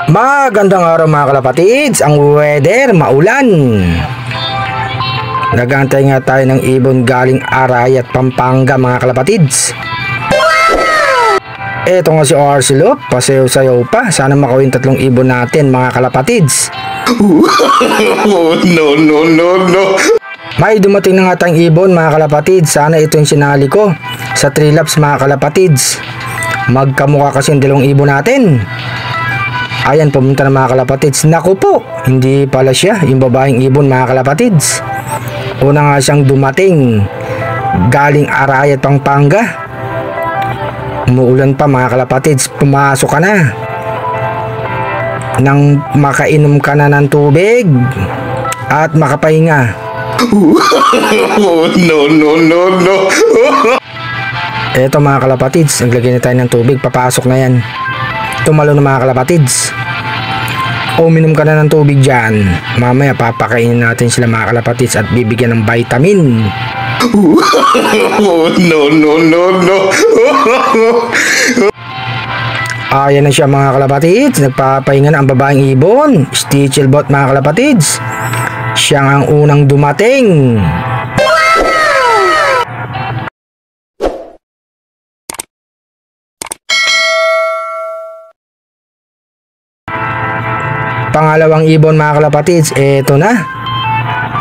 Magandang araw mga kalapatids, ang weather maulan. Nagantay nga tayo ng ibon galing Aray at Pampanga mga kalapatids. Eto nga si Arcelot, pasayaw-sayaw pa. Sana makawin 3 ibon natin mga kalapatids. No. May dumating na nga tayong ibon mga kalapatids. Sana ito yung sinali ko sa 3 laps mga kalapatids. Magkamukha kasi yung 2 ibon natin. Ayan, pumunta na mga kalapatids. Naku po, hindi pala siya yung babaeng ibon mga kalapatids. Una nga siyang dumating galing Aray at Pampanga. Umuulan pa mga kalapatids. Pumasok ka na nang makainom ka na ng tubig at makapahinga. No. Eto mga kalapatids, naglagay na tayo ng tubig. Papasok na yan. Tumalo na mga kalapatids. Uminom ka na ng tubig dyan. Mamaya papakainin natin sila mga kalapatids at bibigyan ng vitamin. No. Ayan na siya mga kalapatids. Nagpapahinga na ang babaeng ibon. Stichelbot mga kalapatids. Siya ang unang dumating. Pangalawang ibon mga kalapatids, eto na.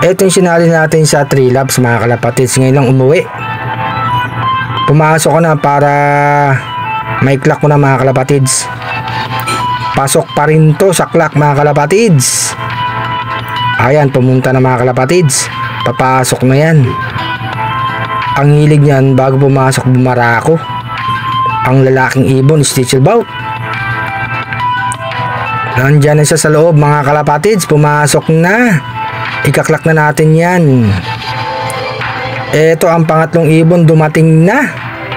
Eto yung sinali natin sa 3 laps mga kalapatids. Ngayon lang umuwi. Pumasok ko na para may clock ko na mga kalapatids. Pasok pa rin to sa clock mga kalapatids. Ayan, pumunta na mga kalapatids. Papasok na yan. Ang hilig niyan bago pumasok bumarako. Ang lalaking ibon, Stichelbot. Nandiyan na siya sa loob mga kalapatids. Pumasok na. Ikaklak na natin yan. Ito ang pangatlong ibon, dumating na.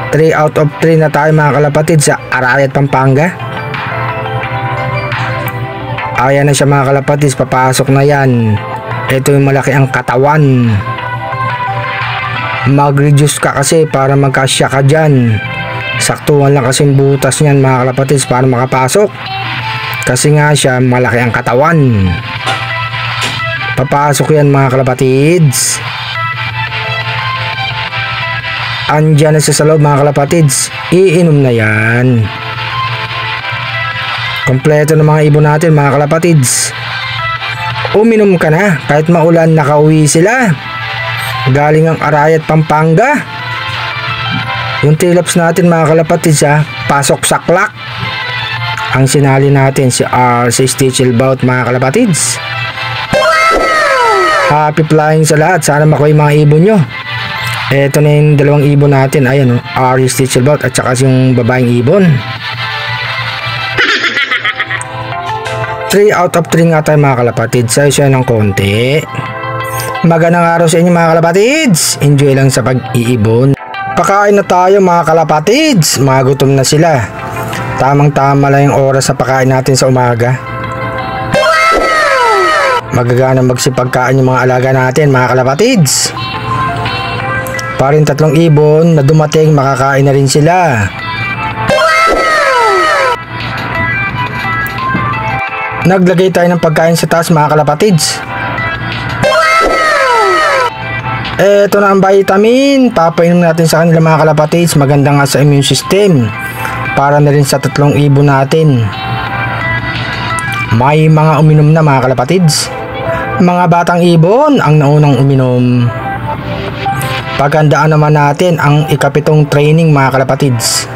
3 out of 3 na tayo mga kalapatids sa Aray at Pampanga. Ayan na siya mga kalapatids. Papasok na yan. Ito yung malaki ang katawan. Mag-reduce ka kasi para magkasya ka dyan. Saktuhan lang kasi butas niyan mga kalapatids para makapasok. Kasi nga siya malaki ang katawan. Papasok yan mga kalapatids. Andyan na sa loob mga kalapatids. Iinom na yan. Kompleto na mga ibon natin mga kalapatids. Uminom ka na. Kahit maulan, nakauwi sila. Galing ang Aray at Pampanga. Yung 3 laps natin mga kalapatids pasok sa clock. Ang sinali natin si Stichelbot mga kalapatids. Happy flying sa lahat. Sana makuha yung mga ibon nyo. Eto na yung 2 ibon natin. Ayan, Stichelbot at saka yung babaeng ibon. 3 out of 3 nga tayo mga kalapatids. Sayo ng konti. Magandang araw sa inyo mga kalapatids. Enjoy lang sa pag-iibon. Pakain na tayo mga kalapatids. Magutom na sila. Tamang-tama lang yung oras sa pagkain natin sa umaga. Magagana magsipagkain yung mga alaga natin mga kalapatids. Parin 3 ibon na dumating, makakain na rin sila. Naglagay tayo ng pagkain sa taas mga kalapatids. Eto na ang vitamin. Papainom natin sa kanila mga kalapatids. Maganda nga sa immune system. Para na rin sa 3 ibon natin. May mga uminom na mga kalapatids. Mga batang ibon ang naunang uminom. Paghandaan naman natin ang ika-7 training mga kalapatids.